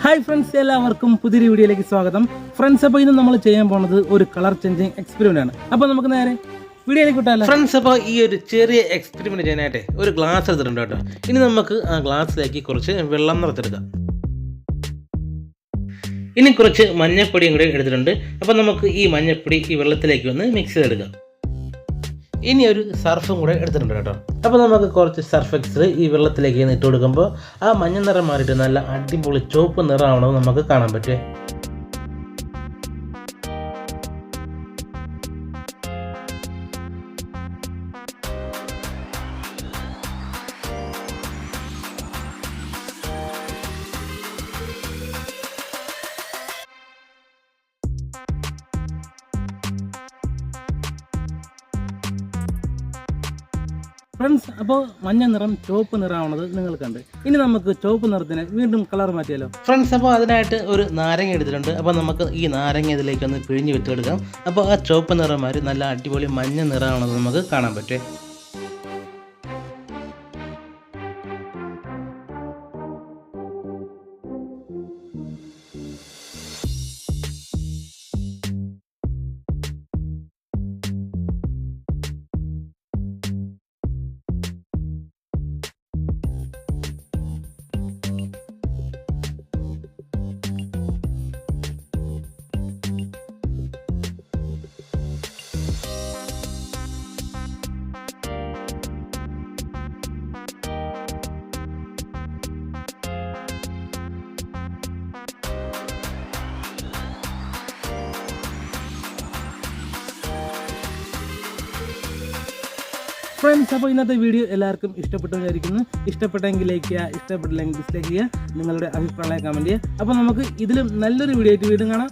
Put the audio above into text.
Hi friends, എല്ലാവർക്കും പുതിയൊരു വീഡിയോയിലേക്ക് സ്വാഗതം. ഫ്രണ്ട്സ്, അപ്പോൾ ഇന്ന് നമ്മൾ ചെയ്യാൻ പോകുന്നത് ഒരു കളർ ചേഞ്ചിങ് എക്സ്പെരിമെൻ്റ് ആണ്. അപ്പോൾ നമുക്ക് നേരെ വീഡിയോയിലേക്ക് വിട്ടാലോ. ഫ്രണ്ട്സ്, അപ്പോൾ ഈ ഒരു ചെറിയ എക്സ്പെരിമെൻറ്റ് ചെയ്യാനായിട്ട് ഒരു ഗ്ലാസ് എടുത്തിട്ടുണ്ട് കേട്ടോ. ഇനി നമുക്ക് ആ ഗ്ലാസ്സിലേക്ക് കുറച്ച് വെള്ളം നിറച്ചെടുക്കാം. ഇനി കുറച്ച് മഞ്ഞപ്പൊടിയും കൂടി എടുത്തിട്ടുണ്ട്. അപ്പോൾ നമുക്ക് ഈ മഞ്ഞപ്പൊടി ഈ വെള്ളത്തിലേക്ക് ഒന്ന് മിക്സ് ചെയ്തെടുക്കാം. ഇനി ഒരു സർഫും കൂടെ എടുത്തിട്ടുണ്ട് കേട്ടോ. അപ്പോൾ നമുക്ക് കുറച്ച് സർഫ് എക്സൽ ഈ വെള്ളത്തിലേക്ക് ഇട്ട് കൊടുക്കുമ്പോൾ ആ മഞ്ഞ നിറം മാറിയിട്ട് നല്ല അടിപൊളി ചുവപ്പ് നിറമാണെന്ന് നമുക്ക് കാണാൻ പറ്റുമേ. ഫ്രണ്ട്സ്, അപ്പോൾ മഞ്ഞ നിറം ചുവപ്പ് നിറമാണത് നിങ്ങൾ കണ്ട്. ഇനി നമുക്ക് ചുവപ്പ് നിറത്തിന് വീണ്ടും കളർ മാറ്റിയാലോ. ഫ്രണ്ട്സ്, അപ്പോൾ അതിനായിട്ട് ഒരു നാരങ്ങ എടുത്തിട്ടുണ്ട്. അപ്പോൾ നമുക്ക് ഈ നാരങ്ങ ഇതിലേക്ക് ഒന്ന് പിഴിഞ്ഞ് വിട്ടെടുക്കാം. അപ്പോൾ ആ ചുവപ്പ് നിറം മാറി നല്ല അടിപൊളി മഞ്ഞ നിറമാണെന്ന് നമുക്ക് കാണാൻ പറ്റുമേ. ഫ്രണ്ട്സ്, അപ്പോൾ ഇന്നത്തെ വീഡിയോ എല്ലാവർക്കും ഇഷ്ടപ്പെട്ടു വിചാരിക്കുന്നു. ഇഷ്ടപ്പെട്ടെങ്കിൽ ലൈക്ക് ചെയ്യുക, ഇഷ്ടപ്പെട്ടില്ലെങ്കിൽ ഡിസ്ലൈക്ക് ചെയ്യുക, നിങ്ങളുടെ അഭിപ്രായം കമൻറ്റ് ചെയ്യുക. അപ്പോൾ നമുക്ക് ഇതിലും നല്ലൊരു വീഡിയോ ആയിട്ട് വീണ്ടും കാണാം.